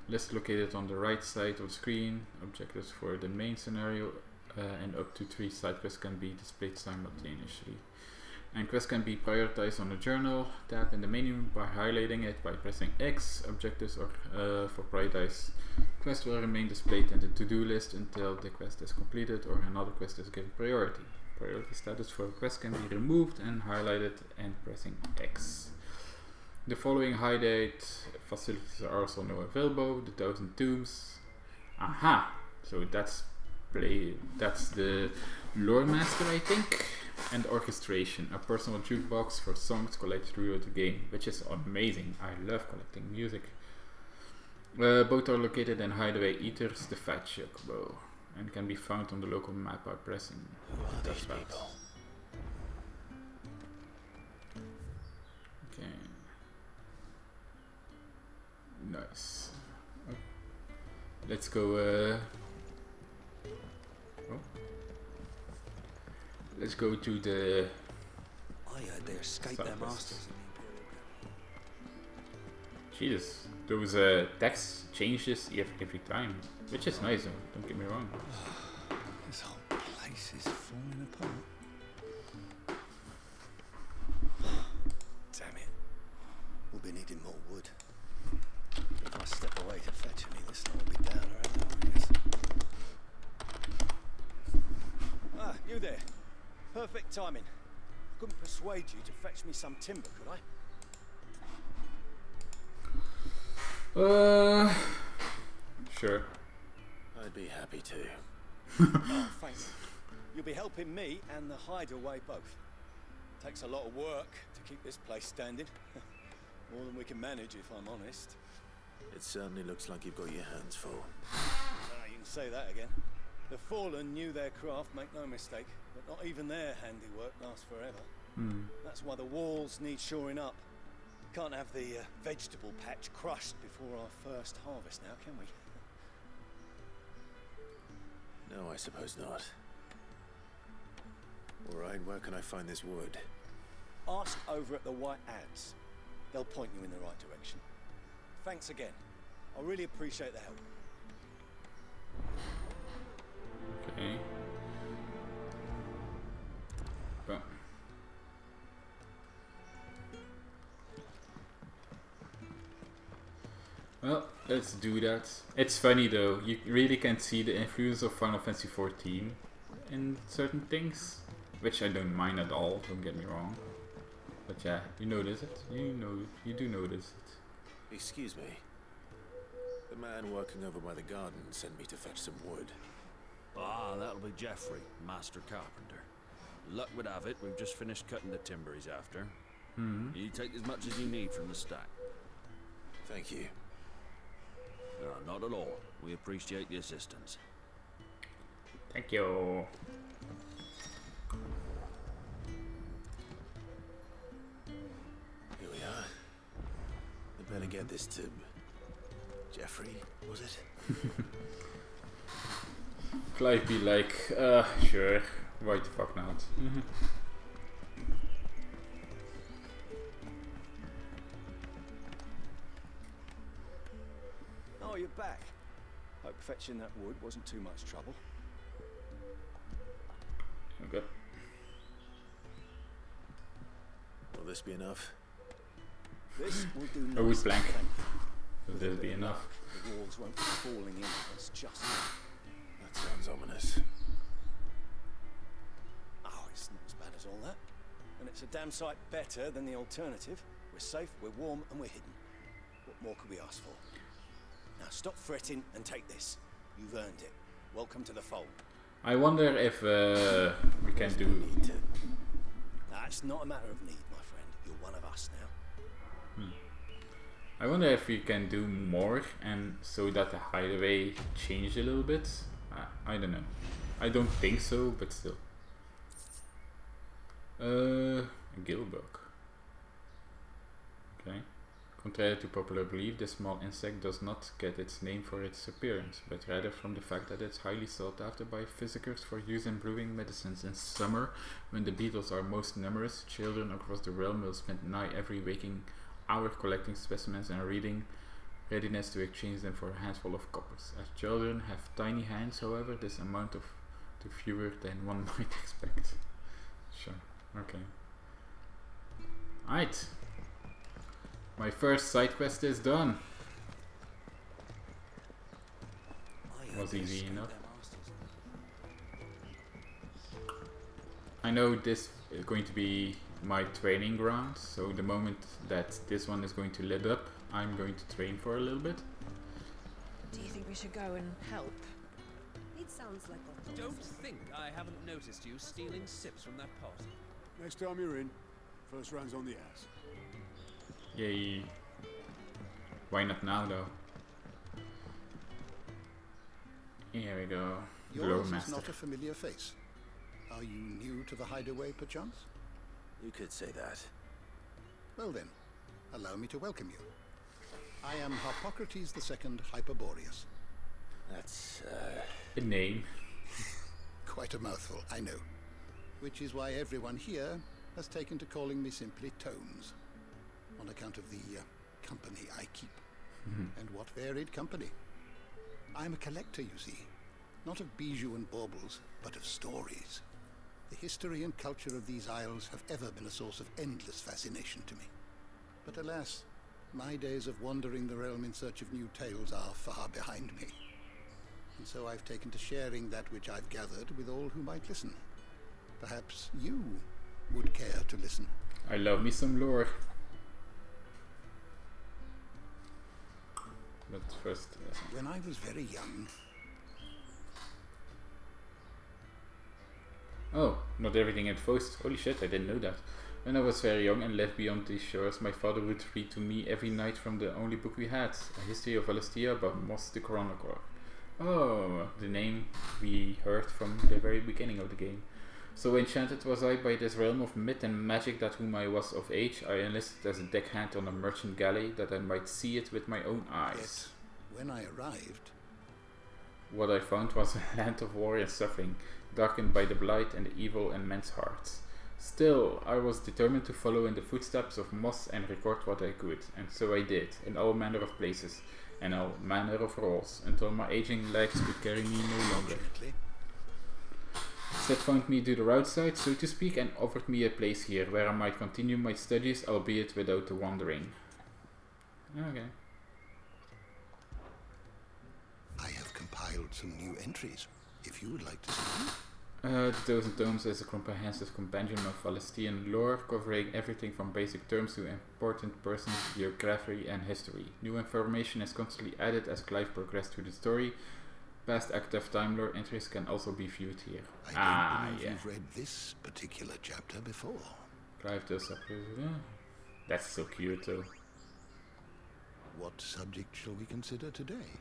List located on the right side of the screen. Objectives for the main scenario and up to 3 side quests can be displayed simultaneously. And quests can be prioritized on the journal tab in the menu by highlighting it by pressing X. Objectives or for prioritized quests will remain displayed in the to-do list until the quest is completed or another quest is given priority. Priority status for a quest can be removed and highlighted and pressing X. The following hideout facilities are also now available. The 1000 Tombs. Aha! So that's the Lore Master, I think. And Orchestration, a personal jukebox for songs collected throughout the game, which is amazing. I love collecting music. Both are located in Hideaway Eaters, the Fat Chocobo, and can be found on the local map by pressing the touchpad. Okay. Nice. Oh. Let's go. Let's go to the. I heard they escaped their masters. Jesus, those text changes every time, which is nice though, don't get me wrong. This whole place is falling apart. Damn it. We'll be needing more wood. If I step away to fetch any, this lot will be down around our ears. Ah, you there. Perfect timing. Couldn't persuade you to fetch me some timber, could I? Sure. I'd be happy to. Oh, thanks. You'll be helping me and the hideaway both. Takes a lot of work to keep this place standing. More than we can manage, if I'm honest. It certainly looks like you've got your hands full. You can say that again. The Fallen knew their craft, make no mistake, but not even their handiwork lasts forever. That's why the walls need shoring up. Can't have the vegetable patch crushed before our first harvest now, can we? No, I suppose not. Alright, where can I find this wood? Ask over at the White Ads. They'll point you in the right direction. Thanks again. I really appreciate the help. Okay. Well. Well, let's do that. It's funny though, you really can see the influence of Final Fantasy XIV in certain things, which I don't mind at all, don't get me wrong. But yeah, you notice it. You do notice it. Excuse me. The man working over by the garden sent me to fetch some wood. Ah, that'll be Geoffrey, Master Carpenter. Luck would have it, we've just finished cutting the timber he's after. You take as much as you need from the stack. Thank you. No, not at all. We appreciate the assistance. Thank you. Here we are. We better get this to Geoffrey, was it? Clive be like, sure, why the fuck not? Oh, you're back. Hope fetching that wood wasn't too much trouble. Okay. Will this be enough? This will do Oh, it's nicely, blank. thank you. Will this be enough? The walls won't be falling in on us just yet. That sounds ominous. Oh, it's not as bad as all that. And it's a damn sight better than the alternative. We're safe, we're warm, and we're hidden. What more could we ask for? Now stop fretting and take this. You've earned it. Welcome to the fold. I wonder if we can do. That's not a matter of need, my friend. You're one of us now. I wonder if we can do more and so that the hideaway changed a little bit. I don't know. I don't think so, but still. A guild book. Okay. Contrary to popular belief, this small insect does not get its name for its appearance, but rather from the fact that it's highly sought after by physicians for use in brewing medicines. In summer, when the beetles are most numerous, children across the realm will spend nigh every waking hour collecting specimens and reading readiness to exchange them for a handful of coppers. As children have tiny hands, however, this amount to fewer than one might expect. Sure, okay. Alright. My first side quest is done. Was easy enough. I know this is going to be my training ground, so the moment that this one is going to lit up, I'm going to train for a little bit. Do you think we should go and help? It sounds like a Don't think I haven't noticed you stealing sips from that pot. Next time you're in, first round's on the ass. Yay. Why not now though? Here we go. Yours is not a familiar face. Are you new to the hideaway, perchance? You could say that. Well then, allow me to welcome you. I am Harpocrates II Hyperboreus. That's, a name. Quite a mouthful, I know. Which is why everyone here has taken to calling me simply Tomes, on account of the company I keep. And what varied company. I'm a collector, you see. Not of bijou and baubles, but of stories. The history and culture of these isles have ever been a source of endless fascination to me. But alas, my days of wandering the realm in search of new tales are far behind me. And so I've taken to sharing that which I've gathered with all who might listen. Perhaps you would care to listen. I love me some lore. But first... When I was very young... Oh, not everything at first. Holy shit, I didn't know that. When I was very young and lived beyond these shores, my father would read to me every night from the only book we had, A History of Valisthea by Moss the Chronicler. Oh, the name we heard from the very beginning of the game. So enchanted was I by this realm of myth and magic that whom I was of age, I enlisted as a deckhand on a merchant galley that I might see it with my own eyes. Yet, when I arrived... What I found was a land of war and suffering, darkened by the blight and the evil in men's hearts. Still, I was determined to follow in the footsteps of Moss and record what I could, and so I did, in all manner of places, and all manner of roles, until my aging legs could carry me no longer. Seth found me to the roadside, so to speak, and offered me a place here, where I might continue my studies, albeit without the wandering. Okay. I have compiled some new entries, if you would like to see them. The Thousand Tomes is a comprehensive compendium of Valisthean lore, covering everything from basic terms to important persons, geography and history. New information is constantly added as Clive progressed through the story. Past active time lore entries can also be viewed here. I don't believe you've read this particular chapter before. Clive does have... That's so cute though. What subject shall we consider today?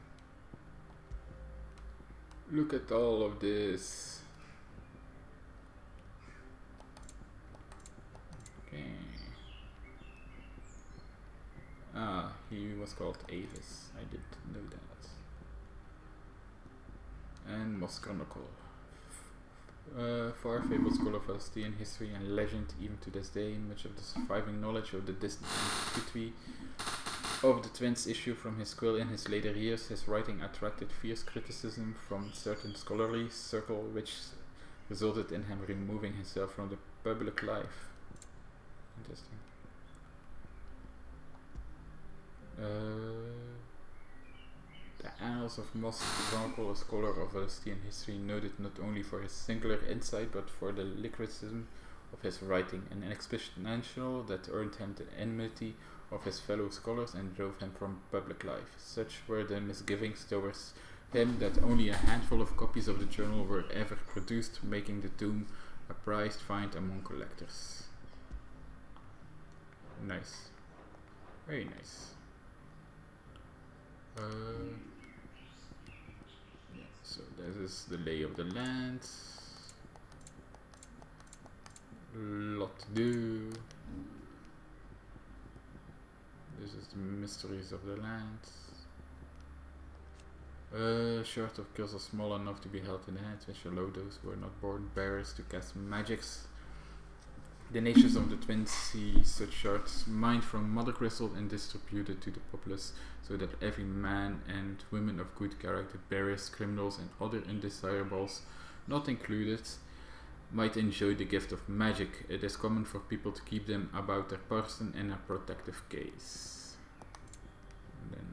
Look at all of this. Okay. Ah, he was called Avis. I didn't know that. And Moss Chronicle. Far fabled scholar of Valisthean history and legend, even to this day, much of the surviving knowledge of the distant antiquity of the twins issue from his quill in his later years. His writing attracted fierce criticism from certain scholarly circle, which resulted in him removing himself from the public life. Interesting. The Annals of Moss Chronicle, a scholar of Valisthean history, noted not only for his singular insight but for the lyricism of his writing, an exponential that earned him the enmity of his fellow scholars and drove him from public life. Such were the misgivings towards him that only a handful of copies of the journal were ever produced, making the tome a prized find among collectors. Nice. Very nice. Yeah, so this is the lay of the land. Lot to do. This is the mysteries of the land. Short of kills are small enough to be held in hands, which allow those who are not born bearers to cast magics. The nations of the twins see such shards mined from mother crystal and distributed to the populace, so that every man and woman of good character, bearers, criminals, and other undesirables, not included, might enjoy the gift of magic. It is common for people to keep them about their person in a protective case. And then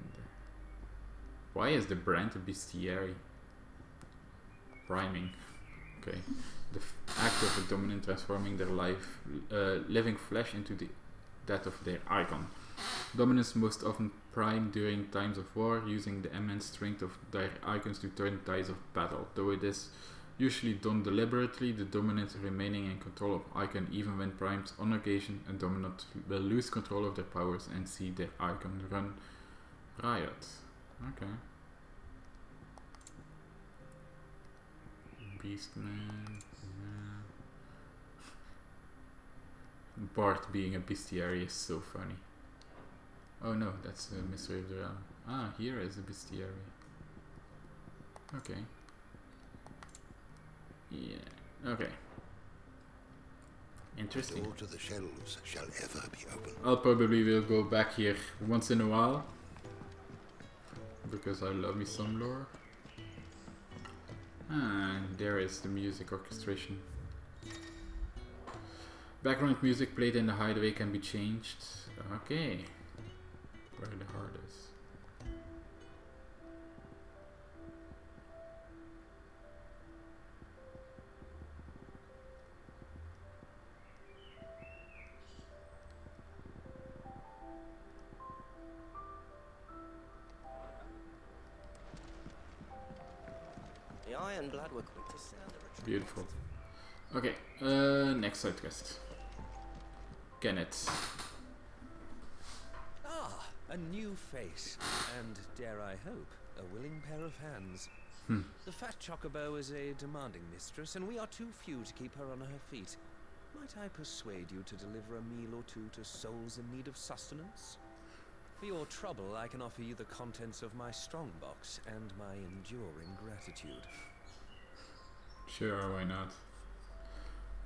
why is the brand a bestiary? Priming. Okay. The act of a dominant transforming their living flesh into that of their icon. Dominants most often prime during times of war, using the immense strength of their icons to turn tides of battle. Though it is usually done deliberately, the dominant remaining in control of icon even when primed on occasion, a dominant will lose control of their powers and see their icon run riot. Okay. Beastman. Bart being a bestiary is so funny. Oh no, that's a mystery of the realm. Ah, here is a bestiary. Okay. Yeah. Okay. Interesting. The door to the shelves shall ever be open. I'll probably will go back here once in a while, because I love me some lore. And there is the music orchestration. Background music played in the hideaway can be changed. Okay. Where the heart is. The Ironblood were quick to sound the retreat. Beautiful. Okay, next side quest. Kenneth. Ah, a new face, and dare I hope, a willing pair of hands. The fat chocobo is a demanding mistress, and we are too few to keep her on her feet. Might I persuade you to deliver a meal or two to souls in need of sustenance? For your trouble, I can offer you the contents of my strongbox and my enduring gratitude. Sure, why not?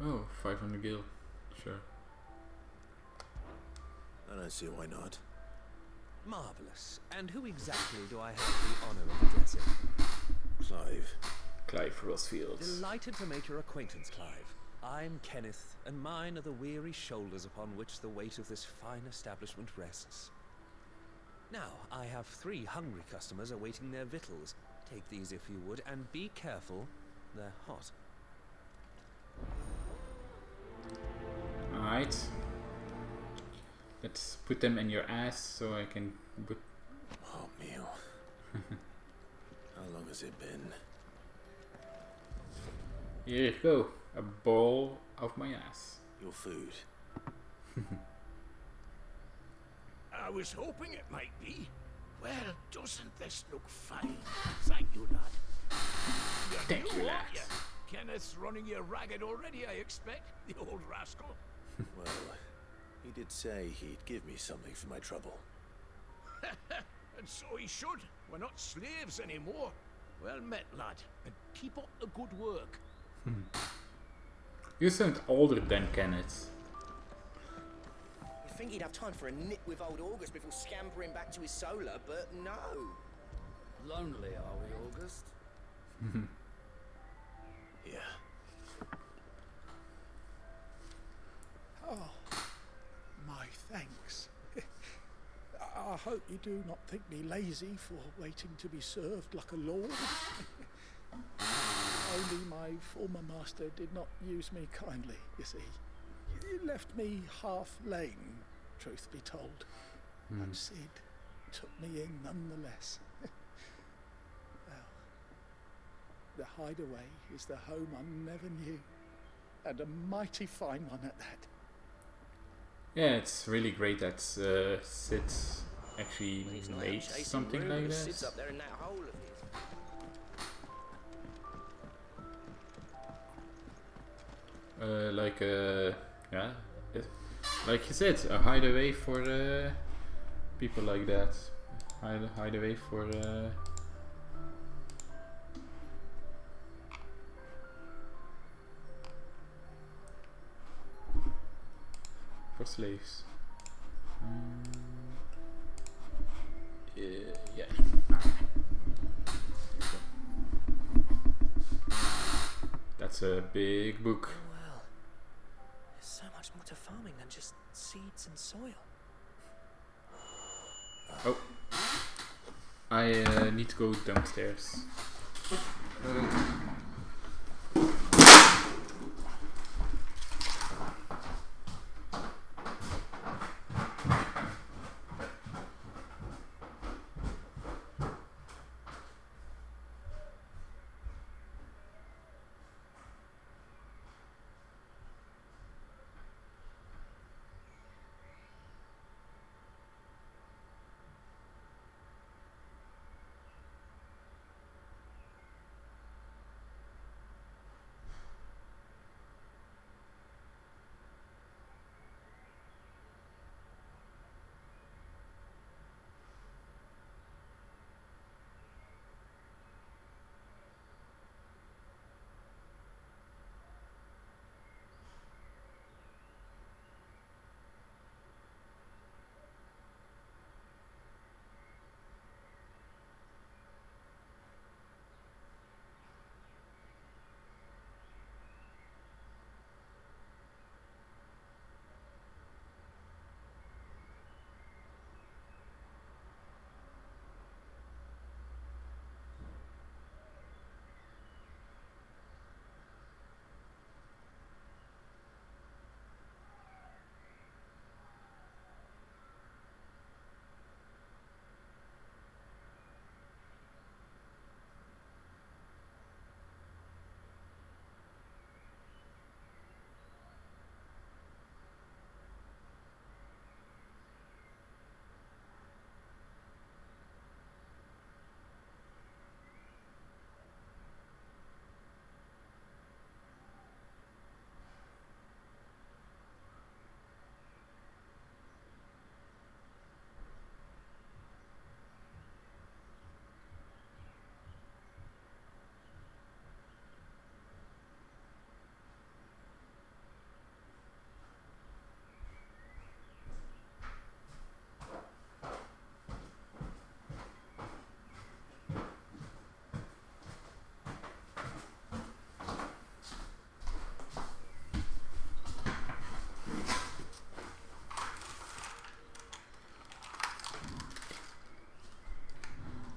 Oh, 500 gil. Sure. I don't see why not. Marvelous. And who exactly do I have the honor of addressing? Clive. Clive Rosefield. Delighted to make your acquaintance, Clive. I'm Kenneth, and mine are the weary shoulders upon which the weight of this fine establishment rests. Now, I have 3 hungry customers awaiting their victuals. Take these if you would, and be careful, they're hot. Alright. Let's put them in your ass so I can put... Oh, meal. How long has it been? Here you go. A ball of my ass. Your food. I was hoping it might be. Well, doesn't this look fine? Thank you, lad. Thank you, lad. Kenneth's running you ragged already, I expect, the old rascal. Well, he did say he'd give me something for my trouble. And so he should. We're not slaves anymore. Well met, lad, and keep up the good work. You sound older than Kenneth. You'd think he'd have time for a nip with old August before scampering back to his solar, but no. Lonely, are we, August? Yeah. Oh, my thanks. I hope you do not think me lazy for waiting to be served like a lord. Only my former master did not use me kindly, you see. He left me half lame, truth be told. But Sid took me in nonetheless. Well, the hideaway is the home I never knew, and a mighty fine one at that. Yeah, it's really great that Sid actually made something like this. Sid's up there in that hole of his. Yeah, like you said, a hideaway for people like that hide away for slaves. Yeah. That's a big book. Well, there's so much more to farming than just seeds and soil. Oh, I need to go downstairs.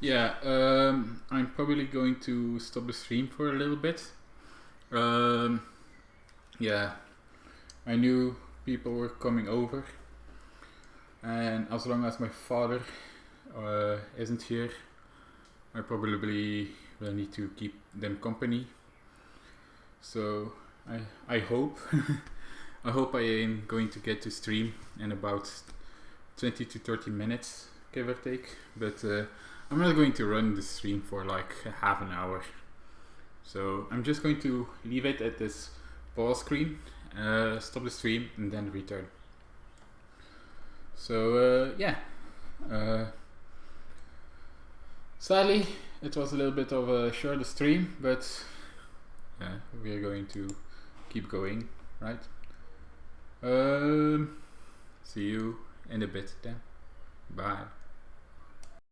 Yeah, I'm probably going to stop the stream for a little bit. Yeah, I knew people were coming over, and as long as my father isn't here, I probably will need to keep them company. So I hope I hope I am going to get to stream in about 20 to 30 minutes, give or take, but I'm not going to run the stream for like half an hour. So I'm just going to leave it at this pause screen, stop the stream, and then return. So yeah, sadly it was a little bit of a shorter stream, but we are going to keep going, right? See you in a bit then. Bye.